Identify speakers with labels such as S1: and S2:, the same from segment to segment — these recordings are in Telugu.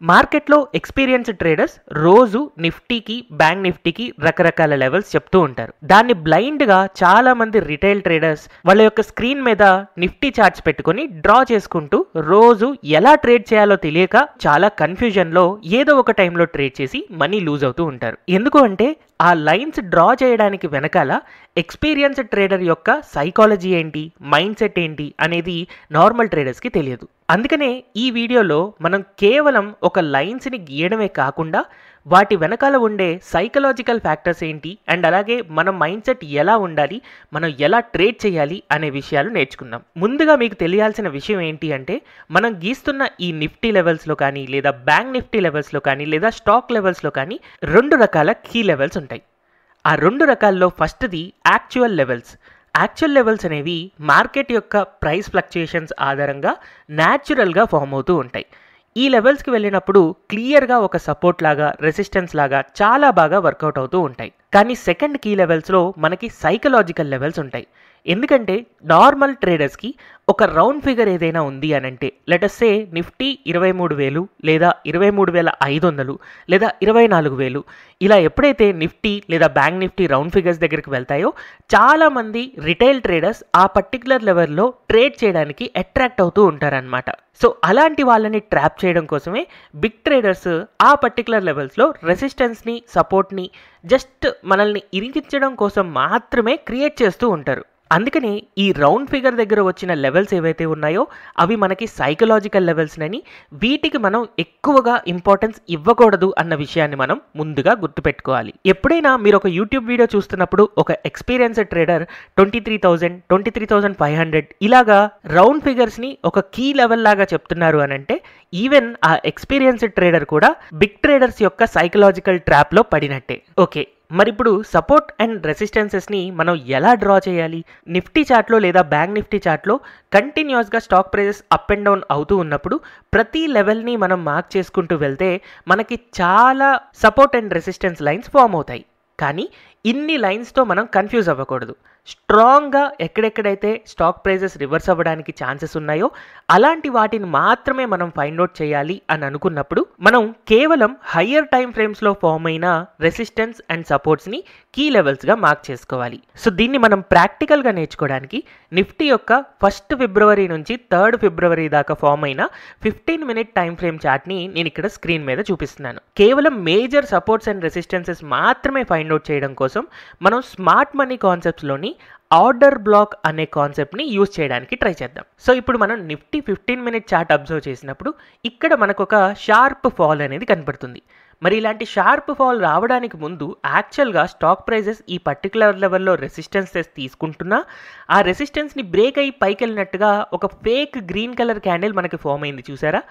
S1: మార్కెట్లో ఎక్స్పీరియన్స్డ్ ట్రేడర్స్ రోజు నిఫ్టీకి బ్యాంక్ నిఫ్టీకి రకరకాల లెవెల్స్ చెప్తూ ఉంటారు. దాన్ని బ్లైండ్గా చాలా మంది రిటైల్ ట్రేడర్స్ వాళ్ళ యొక్క స్క్రీన్ మీద నిఫ్టీ చార్ట్స్ పెట్టుకొని డ్రా చేసుకుంటూ రోజు ఎలా ట్రేడ్ చేయాలో తెలియక చాలా కన్ఫ్యూజన్లో ఏదో ఒక టైంలో ట్రేడ్ చేసి మనీ లూజ్ అవుతూ ఉంటారు. ఎందుకు అంటే ఆ లైన్స్ డ్రా చేయడానికి వెనకాల ఎక్స్పీరియన్స్డ్ ట్రేడర్ యొక్క సైకాలజీ ఏంటి, మైండ్ సెట్ ఏంటి అనేది నార్మల్ ట్రేడర్స్కి తెలియదు. అందుకనే ఈ వీడియోలో మనం కేవలం ఒక లైన్స్ని గీయడమే కాకుండా వాటి వెనకాల ఉండే సైకలాజికల్ ఫ్యాక్టర్స్ ఏంటి అండ్ అలాగే మన మైండ్ సెట్ ఎలా ఉండాలి, మనం ఎలా ట్రేడ్ చేయాలి అనే విషయాలు నేర్చుకుందాం. ముందుగా మీకు తెలియాల్సిన విషయం ఏంటి అంటే మనం గీస్తున్న ఈ నిఫ్టీ లెవెల్స్లో కానీ లేదా బ్యాంక్ నిఫ్టీ లెవెల్స్లో కానీ లేదా స్టాక్ లెవెల్స్లో కానీ 2 రకాల కీ లెవెల్స్ ఉంటాయి. ఆ 2 రకాల్లో ఫస్ట్ది యాక్చువల్ లెవెల్స్. యాక్చువల్ లెవెల్స్ అనేవి మార్కెట్ యొక్క ప్రైస్ ఫ్లక్చుయేషన్స్ ఆధారంగా న్యాచురల్గా ఫామ్ అవుతూ ఉంటాయి. ఈ లెవెల్స్కి వెళ్ళినప్పుడు క్లియర్గా ఒక సపోర్ట్ లాగా, రెసిస్టెన్స్ లాగా చాలా బాగా వర్కౌట్ అవుతూ ఉంటాయి. కానీ సెకండ్ కీ లెవెల్స్లో మనకి సైకలాజికల్ లెవెల్స్ ఉంటాయి. ఎందుకంటే నార్మల్ ట్రేడర్స్కి ఒక రౌండ్ ఫిగర్ ఏదైనా ఉంది అని అంటే లెటస్ సే నిఫ్టీ 23,000 లేదా 23,500 లేదా 24,000 ఇలా ఎప్పుడైతే నిఫ్టీ లేదా బ్యాంక్ నిఫ్టీ రౌండ్ ఫిగర్స్ దగ్గరికి వెళ్తాయో చాలామంది రిటైల్ ట్రేడర్స్ ఆ పర్టికులర్ లెవెల్లో ట్రేడ్ చేయడానికి అట్రాక్ట్ అవుతూ ఉంటారనమాట. సో అలాంటి వాళ్ళని ట్రాప్ చేయడం కోసమే బిగ్ ట్రేడర్స్ ఆ పర్టికులర్ లెవెల్స్లో రెసిస్టెన్స్ని, సపోర్ట్ని జస్ట్ మనల్ని ఇరికించడం కోసం మాత్రమే క్రియేట్ చేస్తూ ఉంటారు. అందుకని ఈ రౌండ్ ఫిగర్ దగ్గర వచ్చిన లెవెల్స్ ఏవైతే ఉన్నాయో అవి మనకి సైకలాజికల్ లెవెల్స్నని, వీటికి మనం ఎక్కువగా ఇంపార్టెన్స్ ఇవ్వకూడదు అన్న విషయాన్ని మనం ముందుగా గుర్తుపెట్టుకోవాలి. ఎప్పుడైనా మీరు ఒక యూట్యూబ్ వీడియో చూస్తున్నప్పుడు ఒక ఎక్స్పీరియన్స్డ్ ట్రేడర్ 23,000, 23,500 ఇలాగా రౌండ్ ఫిగర్స్ని ఒక కీ లెవెల్ లాగా చెప్తున్నారు అని అంటే ఈవెన్ ఆ ఎక్స్పీరియన్స్డ్ ట్రేడర్ కూడా బిగ్ ట్రేడర్స్ యొక్క సైకలాజికల్ ట్రాప్లో పడినట్టే. ఓకే, మరి ఇప్పుడు సపోర్ట్ అండ్ రెసిస్టెన్సెస్ని మనం ఎలా డ్రా చేయాలి? నిఫ్టీ చార్ట్లో లేదా బ్యాంక్ నిఫ్టీ చార్ట్లో కంటిన్యూస్గా stock prices up and down అవుతూ ఉన్నప్పుడు ప్రతి లెవెల్ని మనం మార్క్ చేసుకుంటూ వెళ్తే మనకి చాలా support and resistance lines form అవుతాయి. కానీ ఇన్ని లైన్స్తో మనం కన్ఫ్యూజ్ అవ్వకూడదు. స్ట్రాంగ్గా ఎక్కడెక్కడైతే స్టాక్ ప్రైజెస్ రివర్స్ అవ్వడానికి ఛాన్సెస్ ఉన్నాయో అలాంటి వాటిని మాత్రమే మనం ఫైండ్ అవుట్ చేయాలి అని అనుకున్నప్పుడు మనం కేవలం హయ్యర్ టైం ఫ్రేమ్స్లో ఫామ్ అయిన రెసిస్టెన్స్ అండ్ సపోర్ట్స్ని కీ లెవెల్స్గా మార్క్ చేసుకోవాలి. సో దీన్ని మనం ప్రాక్టికల్గా నేర్చుకోవడానికి నిఫ్టీ యొక్క 1 ఫిబ్రవరి నుంచి 3 ఫిబ్రవరి దాకా ఫామ్ అయిన 15 మినిట్ టైం ఫ్రేమ్ చార్ట్ని నేను ఇక్కడ స్క్రీన్ మీద చూపిస్తున్నాను. కేవలం మేజర్ సపోర్ట్స్ అండ్ రెసిస్టెన్సెస్ మాత్రమే ఫైండ్ అవుట్ చేయడం కోసం మనం స్మార్ట్ మనీ కాన్సెప్ట్స్లోని ఆర్డర్ బ్లాక్ అనే కాన్సెప్ట్ని యూజ్ చేయడానికి ట్రై చేద్దాం. సో ఇప్పుడు మనం నిఫ్టీ 15 మినిట్ చార్ట్ అబ్జర్వ్ చేసినప్పుడు ఇక్కడ మనకు ఒక షార్ప్ ఫాల్ అనేది కనపడుతుంది. మరి ఇలాంటి షార్ప్ ఫాల్ రావడానికి ముందు యాక్చువల్గా స్టాక్ ప్రైజెస్ ఈ పర్టికులర్ లెవెల్లో రెసిస్టెన్సెస్ తీసుకుంటున్నా ఆ రెసిస్టెన్స్ని బ్రేక్ అయ్యి పైకి వెళ్ళినట్టుగా ఒక ఫేక్ గ్రీన్ కలర్ క్యాండిల్ మనకి ఫామ్ అయింది, చూసారా?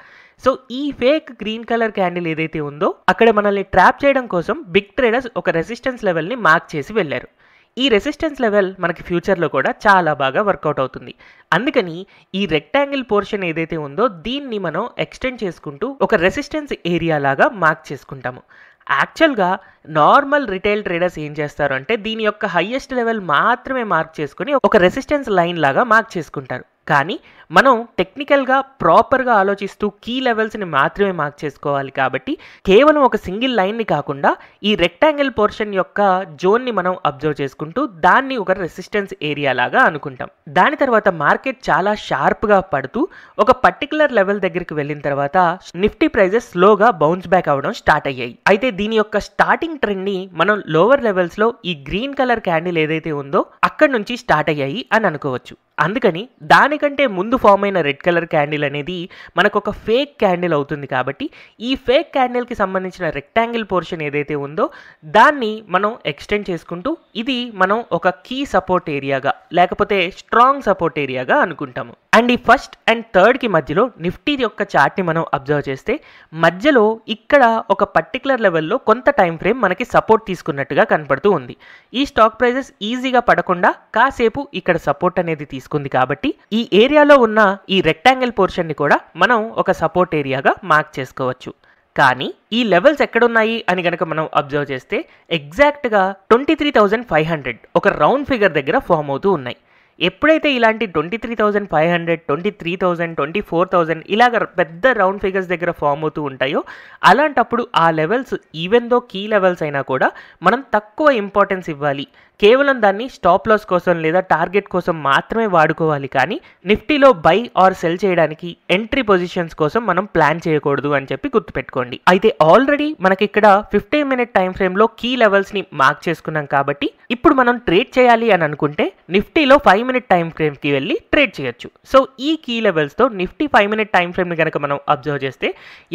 S1: సో ఈ ఫేక్ గ్రీన్ కలర్ క్యాండిల్ ఏదైతే ఉందో అక్కడ మనల్ని ట్రాప్ చేయడం కోసం బిగ్ ట్రేడర్స్ ఒక రెసిస్టెన్స్ లెవెల్ని మార్క్ చేసి వెళ్ళారు. ఈ రెసిస్టెన్స్ లెవెల్ మనకి ఫ్యూచర్లో కూడా చాలా బాగా వర్కౌట్ అవుతుంది. అందుకని ఈ రెక్టాంగిల్ పోర్షన్ ఏదైతే ఉందో దీన్ని మనం ఎక్స్టెండ్ చేసుకుంటూ ఒక రెసిస్టెన్స్ ఏరియా లాగా మార్క్ చేసుకుంటాము. యాక్చువల్గా నార్మల్ రిటైల్ ట్రేడర్స్ ఏం చేస్తారు అంటే దీని యొక్క హైయెస్ట్ లెవెల్ మాత్రమే మార్క్ చేసుకుని ఒక రెసిస్టెన్స్ లైన్ లాగా మార్క్ చేసుకుంటారు. కానీ మనం టెక్నికల్గా ప్రాపర్గా ఆలోచిస్తూ కీ లెవెల్స్ని మాత్రమే మార్క్ చేసుకోవాలి. కాబట్టి కేవలం ఒక సింగిల్ లైన్ని కాకుండా ఈ రెక్టాంగిల్ పోర్షన్ యొక్క జోన్ని మనం అబ్జర్వ్ చేసుకుంటూ దాన్ని ఒక రెసిస్టెన్స్ ఏరియా లాగా అనుకుంటాం. దాని తర్వాత మార్కెట్ చాలా షార్ప్గా పడుతూ ఒక పర్టికులర్ లెవెల్ దగ్గరికి వెళ్ళిన తర్వాత నిఫ్టీ ప్రైజెస్ స్లోగా బౌన్స్ బ్యాక్ అవ్వడం స్టార్ట్ అయ్యాయి. అయితే దీని యొక్క స్టార్టింగ్ ట్రెండ్ని మనం లోవర్ లెవెల్స్లో ఈ గ్రీన్ కలర్ క్యాండిల్ ఏదైతే ఉందో అక్కడి నుంచి స్టార్ట్ అయ్యాయి అని అనుకోవచ్చు. అందుకని దానికంటే ముందు ఫామ్ అయిన రెడ్ కలర్ క్యాండిల్ అనేది మనకు ఒక ఫేక్ క్యాండిల్ అవుతుంది. కాబట్టి ఈ ఫేక్ క్యాండిల్కి సంబంధించిన రెక్టాంగిల్ పోర్షన్ ఏదైతే ఉందో దాన్ని మనం ఎక్స్టెండ్ చేసుకుంటూ ఇది మనం ఒక కీ సపోర్ట్ ఏరియాగా లేకపోతే స్ట్రాంగ్ సపోర్ట్ ఏరియాగా అనుకుంటాము. అండ్ ఈ ఫస్ట్ అండ్ థర్డ్కి మధ్యలో నిఫ్టీ యొక్క చార్ట్ని మనం అబ్జర్వ్ చేస్తే మధ్యలో ఇక్కడ ఒక పర్టికులర్ లెవెల్లో కొంత టైం ఫ్రేమ్ మనకి సపోర్ట్ తీసుకున్నట్టుగా కనపడుతూ ఉంది. ఈ స్టాక్ ప్రైజెస్ ఈజీగా పడకుండా కాసేపు ఇక్కడ సపోర్ట్ అనేది తీసుకుంది. కాబట్టి ఈ ఏరియాలో ఉన్న ఈ రెక్టాంగిల్ పోర్షన్ని కూడా మనం ఒక సపోర్ట్ ఏరియాగా మార్క్ చేసుకోవచ్చు. కానీ ఈ లెవెల్స్ ఎక్కడున్నాయి అని కనుక మనం అబ్జర్వ్ చేస్తే ఎగ్జాక్ట్గా 23,500 ఒక రౌండ్ ఫిగర్ దగ్గర ఫామ్ అవుతూ ఉన్నాయి. ఎప్పుడైతే ఇలాంటి 23,500, 23,000, 24,000 ఇలాగ పెద్ద రౌండ్ ఫిగర్స్ దగ్గర ఫామ్ అవుతూ ఉంటాయో అలాంటప్పుడు ఆ levels even though key levels అయినా కూడా మనం తక్కువ ఇంపార్టెన్స్ ఇవ్వాలి. కేవలం దాన్ని స్టాప్ లాస్ కోసం లేదా టార్గెట్ కోసం మాత్రమే వాడుకోవాలి. కానీ నిఫ్టీలో బై ఆర్ సెల్ చేయడానికి ఎంట్రీ పొజిషన్స్ కోసం మనం ప్లాన్ చేయకూడదు అని చెప్పి గుర్తుపెట్టుకోండి. అయితే ఆల్రెడీ మనకి ఇక్కడ 15 మినిట్ టైం ఫ్రేమ్లో కీ లెవెల్స్ని మార్క్ చేసుకున్నాం కాబట్టి ఇప్పుడు మనం ట్రేడ్ చేయాలి అని అనుకుంటే నిఫ్టీలో 5 మినిట్ టైం ఫ్రేమ్కి వెళ్ళి ట్రేడ్ చేయొచ్చు. సో ఈ కీ లెవెల్స్తో నిఫ్టీ 5 మినిట్ టైం ఫ్రేమ్ని కనుక మనం అబ్జర్వ్ చేస్తే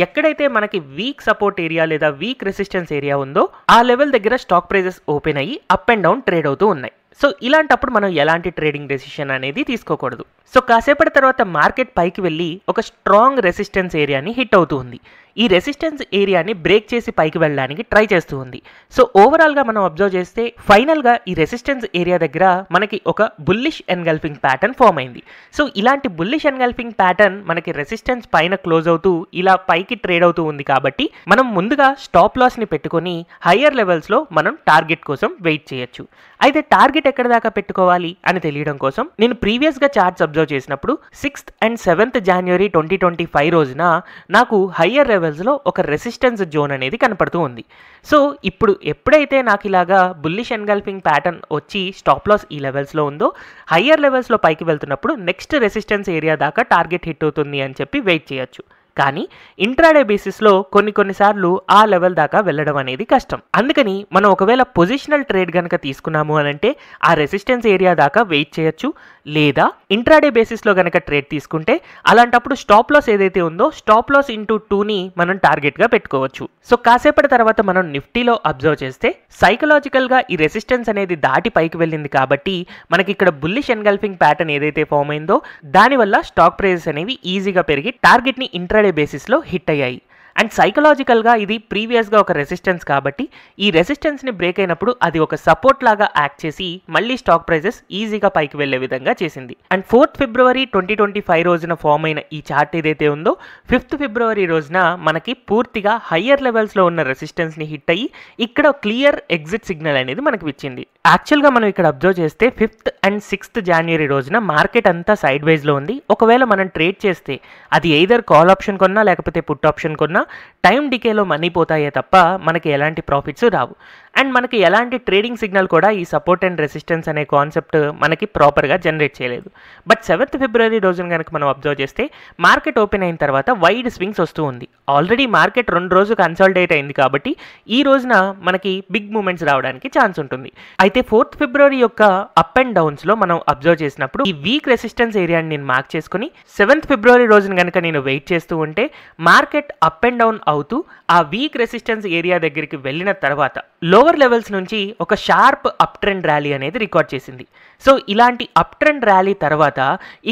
S1: ఎక్కడైతే మనకి వీక్ సపోర్ట్ ఏరియా లేదా వీక్ రెసిస్టెన్స్ ఏరియా ఉందో ఆ లెవెల్ దగ్గర స్టాక్ ప్రైజెస్ ఓపెన్ అయ్యి అప్ అండ్ డౌన్ ట్రేడ్ అవుతూ ఉన్నాయి. సో ఇలాంటప్పుడు మనం ఎలాంటి ట్రేడింగ్ డెసిషన్ అనేది తీసుకోకూడదు. సో కాసేపటి తర్వాత మార్కెట్ పైకి వెళ్ళి ఒక స్ట్రాంగ్ రెసిస్టెన్స్ ఏరియాని హిట్ అవుతూ ఉంది. ఈ రెసిస్టెన్స్ ఏరియాని బ్రేక్ చేసి పైకి వెళ్ళడానికి ట్రై చేస్తూ ఉంది. సో ఓవరాల్గా మనం అబ్జర్వ్ చేస్తే ఫైనల్గా ఈ రెసిస్టెన్స్ ఏరియా దగ్గర మనకి ఒక బుల్లిష్ ఎన్గల్ఫింగ్ ప్యాటర్న్ ఫామ్ అయింది. సో ఇలాంటి బుల్లిష్ ఎన్గల్ఫింగ్ ప్యాటర్న్ మనకి రెసిస్టెన్స్ పైన క్లోజ్ అవుతూ ఇలా పైకి ట్రేడ్ అవుతూ ఉంది కాబట్టి మనం ముందుగా స్టాప్ లాస్ని పెట్టుకొని హయ్యర్ లెవెల్స్లో మనం టార్గెట్ కోసం వెయిట్ చేయొచ్చు. అయితే టార్గెట్ ఎక్కడ దాకా పెట్టుకోవాలి అని తెలియడం కోసం నేను ప్రీవియస్గా చార్ట్స్ అబ్జర్వ్ చేసినప్పుడు 6th and 7th January 2025 రోజున నాకు హయ్యర్ లెవెల్స్లో ఒక రెసిస్టెన్స్ జోన్ అనేది కనపడుతూ ఉంది. సో ఇప్పుడు ఎప్పుడైతే నాకు ఇలాగా బుల్లిష్ ఎన్గల్ఫింగ్ ప్యాటర్న్ వచ్చి స్టాప్ లాస్ ఈ లెవెల్స్లో ఉందో హయ్యర్ లెవెల్స్లో పైకి వెళ్తున్నప్పుడు నెక్స్ట్ రెసిస్టెన్స్ ఏరియా దాకా టార్గెట్ హిట్ అవుతుంది అని చెప్పి వెయిట్ చేయొచ్చు. కానీ ఇంట్రాడే బేసిస్లో కొన్నిసార్లు ఆ లెవెల్ దాకా వెళ్ళడం అనేది కష్టం. అందుకని మనం ఒకవేళ పొజిషనల్ ట్రేడ్ కనుక తీసుకున్నాము అని అంటే ఆ రెసిస్టెన్స్ ఏరియా దాకా వెయిట్ చేయొచ్చు. లేదా ఇంట్రాడే బేసిస్లో కనుక ట్రేడ్ తీసుకుంటే అలాంటప్పుడు స్టాప్ లాస్ ఏదైతే ఉందో స్టాప్ లాస్ ఇంటూ 2ని మనం టార్గెట్గా పెట్టుకోవచ్చు. సో కాసేపటి తర్వాత మనం నిఫ్టీలో అబ్జర్వ్ చేస్తే సైకలాజికల్గా ఈ రెసిస్టెన్స్ అనేది దాటి పైకి వెళ్ళింది కాబట్టి మనకి ఇక్కడ బుల్లిష్ ఎన్గల్ఫింగ్ ప్యాటర్న్ ఏదైతే ఫామ్ అయిందో దానివల్ల స్టాక్ ప్రైజెస్ అనేవి ఈజీగా పెరిగి టార్గెట్ని ఇంట్రాడే బేసిస్లో హిట్ అయ్యాయి. అండ్ సైకలాజికల్గా ఇది ప్రీవియస్గా ఒక రెసిస్టెన్స్ కాబట్టి ఈ రెసిస్టెన్స్ని బ్రేక్ అయినప్పుడు అది ఒక సపోర్ట్ లాగా యాక్ట్ చేసి మళ్ళీ స్టాక్ ప్రైజెస్ ఈజీగా పైకి వెళ్లే విధంగా చేసింది. అండ్ 4th February 2025 రోజున ఫామ్ అయిన ఈ చార్ట్ ఏదైతే ఉందో 5th February రోజున మనకి పూర్తిగా హయ్యర్ లెవెల్స్లో ఉన్న రెసిస్టెన్స్ని హిట్ అయ్యి ఇక్కడ క్లియర్ ఎగ్జిట్ సిగ్నల్ అనేది మనకి ఇచ్చింది. యాక్చువల్గా మనం ఇక్కడ అబ్జర్వ్ చేస్తే 5th and 6th January రోజున మార్కెట్ అంతా సైడ్ వైజ్లో ఉంది. ఒకవేళ మనం ట్రేడ్ చేస్తే అది ఎయిదర్ కాల్ ఆప్షన్ కొన్నా లేకపోతే పుట్ ఆప్షన్ కొన్నా టైం డికేలో మనీ పోతాయే తప్ప మనకి ఎలాంటి ప్రాఫిట్స్ రావు. అండ్ మనకి ఎలాంటి ట్రేడింగ్ సిగ్నల్ కూడా ఈ సపోర్ట్ అండ్ రెసిస్టెన్స్ అనే కాన్సెప్ట్ మనకి ప్రాపర్గా జనరేట్ చేయలేదు. బట్ 7th February రోజున కనుక మనం అబ్జర్వ్ చేస్తే మార్కెట్ ఓపెన్ అయిన తర్వాత వైడ్ స్వింగ్స్ వస్తూ ఉంది. ఆల్రెడీ మార్కెట్ 2 రోజులు కన్సాలిడేట్ అయింది కాబట్టి ఈ రోజున మనకి బిగ్ మూమెంట్స్ రావడానికి ఛాన్స్ ఉంటుంది. అయితే 4th February యొక్క అప్ అండ్ డౌన్స్లో మనం అబ్జర్వ్ చేసినప్పుడు ఈ వీక్ రెసిస్టెన్స్ ఏరియాని నేను మార్క్ చేసుకుని 7th February రోజున కనుక నేను వెయిట్ చేస్తూ ఉంటే మార్కెట్ అప్ అండ్ డౌన్ అవుతూ ఆ వీక్ రెసిస్టెన్స్ ఏరియా దగ్గరికి వెళ్ళిన తర్వాత లోవర్ లెవెల్స్ నుంచి ఒక షార్ప్ అప్ ట్రెండ్ ర్యాలీ అనేది రికార్డ్ చేసింది. సో ఇలాంటి అప్ ట్రెండ్ ర్యాలీ తర్వాత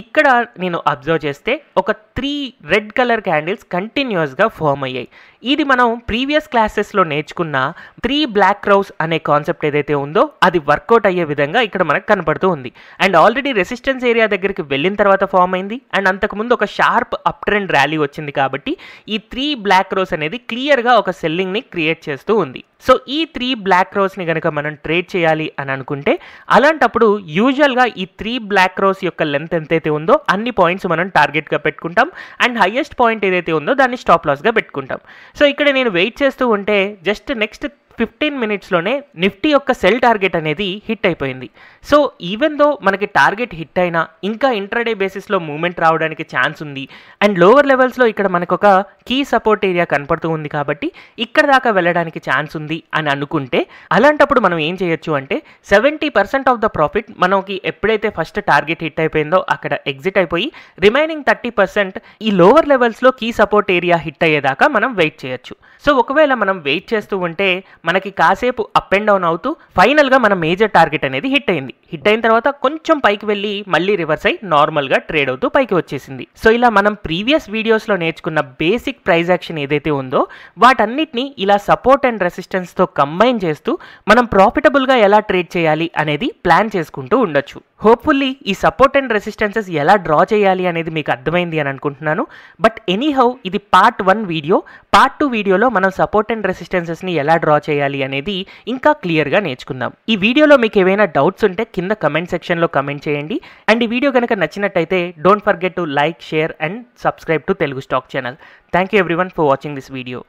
S1: ఇక్కడ నేను అబ్జర్వ్ చేస్తే ఒక 3 రెడ్ కలర్ క్యాండిల్స్ కంటిన్యూస్గా ఫామ్ అయ్యాయి. ఇది మనం ప్రీవియస్ క్లాసెస్లో నేర్చుకున్న 3 బ్లాక్ క్రౌస్ అనే కాన్సెప్ట్ ఏదైతే ఉందో అది వర్కౌట్ అయ్యే విధంగా ఇక్కడ మనకు కనపడుతూ ఉంది. అండ్ ఆల్రెడీ రెసిస్టెన్స్ ఏరియా దగ్గరికి వెళ్ళిన తర్వాత ఫామ్ అయింది. అండ్ అంతకుముందు ఒక షార్ప్ అప్ ట్రెండ్ ర్యాలీ వచ్చింది కాబట్టి ఈ 3 బ్లాక్ క్రౌస్ అనేది క్లియర్గా ఒక సెల్లింగ్ని క్రియేట్ చేస్తూ ఉంది. సో ఈ 3 బ్లాక్ క్రౌస్ని కనుక మనం ట్రేడ్ చేయాలి అని అనుకుంటే అలాంటప్పుడు యూజువల్గా ఈ 3 బ్లాక్ క్రౌస్ యొక్క లెంత్ ఎంతైతే ఉందో అన్ని పాయింట్స్ మనం టార్గెట్గా పెట్టుకుంటాం. అండ్ హైయెస్ట్ పాయింట్ ఏదైతే ఉందో దాన్ని స్టాప్ లాస్గా పెట్టుకుంటాం. సో ఇక్కడ నేను వెయిట్ చేస్తూ ఉంటే జస్ట్ నెక్స్ట్ 15 మినిట్స్లోనే నిఫ్టీ యొక్క సెల్ టార్గెట్ అనేది హిట్ అయిపోయింది. సో ఈవెన్ దో మనకి టార్గెట్ హిట్ అయినా ఇంకా ఇంట్రాడే బేసిస్లో మూవ్మెంట్ రావడానికి ఛాన్స్ ఉంది. అండ్ లోవర్ లెవెల్స్లో ఇక్కడ మనకు ఒక కీ సపోర్ట్ ఏరియా కనపడుతూ ఉంది కాబట్టి ఇక్కడ దాకా వెళ్ళడానికి ఛాన్స్ ఉంది అని అనుకుంటే అలాంటప్పుడు మనం ఏం చేయొచ్చు అంటే 70% ఆఫ్ ద ప్రాఫిట్ మనకి ఎప్పుడైతే ఫస్ట్ టార్గెట్ హిట్ అయిపోయిందో అక్కడ ఎగ్జిట్ అయిపోయి రిమైనింగ్ 30% ఈ లోవర్ లెవెల్స్లో కీ సపోర్ట్ ఏరియా హిట్ అయ్యేదాకా మనం వెయిట్ చేయొచ్చు. సో ఒకవేళ మనం వెయిట్ చేస్తూ ఉంటే మనకి కాసేపు అప్ అండ్ డౌన్ అవుతూ ఫైనల్గా మన మేజర్ టార్గెట్ అనేది హిట్ అయింది. హిట్ అయిన తర్వాత కొంచెం పైకి వెళ్ళి మళ్ళీ రివర్స్ అయ్యి నార్మల్గా ట్రేడ్ అవుతూ పైకి వచ్చేసింది. సో ఇలా మనం ప్రీవియస్ వీడియోస్లో నేర్చుకున్న బేసిక్ ప్రైస్ యాక్షన్ ఏదైతే ఉందో వాటన్నిటిని ఇలా సపోర్ట్ అండ్ రెసిస్టెన్స్తో కంబైన్ చేస్తూ మనం ప్రాఫిటబుల్గా ఎలా ట్రేడ్ చేయాలి అనేది ప్లాన్ చేసుకుంటూ ఉండొచ్చు. హోప్ఫుల్లీ ఈ సపోర్ట్ అండ్ రెసిస్టెన్సెస్ ఎలా డ్రా చేయాలి అనేది మీకు అర్థమైంది అని అనుకుంటున్నాను. బట్ ఎనీహౌ ఇది పార్ట్ 1 వీడియో. పార్ట్ 2 వీడియోలో మనం సపోర్ట్ అండ్ రెసిస్టెన్సెస్ని ఎలా డ్రా చేయాలి అనేది ఇంకా క్లియర్గా నేర్చుకుందాం. ఈ వీడియోలో మీకు ఏవైనా డౌట్స్ ఉంటే కింద కమెంట్ సెక్షన్లో కమెంట్ చేయండి. అండ్ ఈ వీడియో కనుక నచ్చినట్టయితే don't forget to like, share and subscribe to Telugu stock channel. Thank you everyone for watching this video.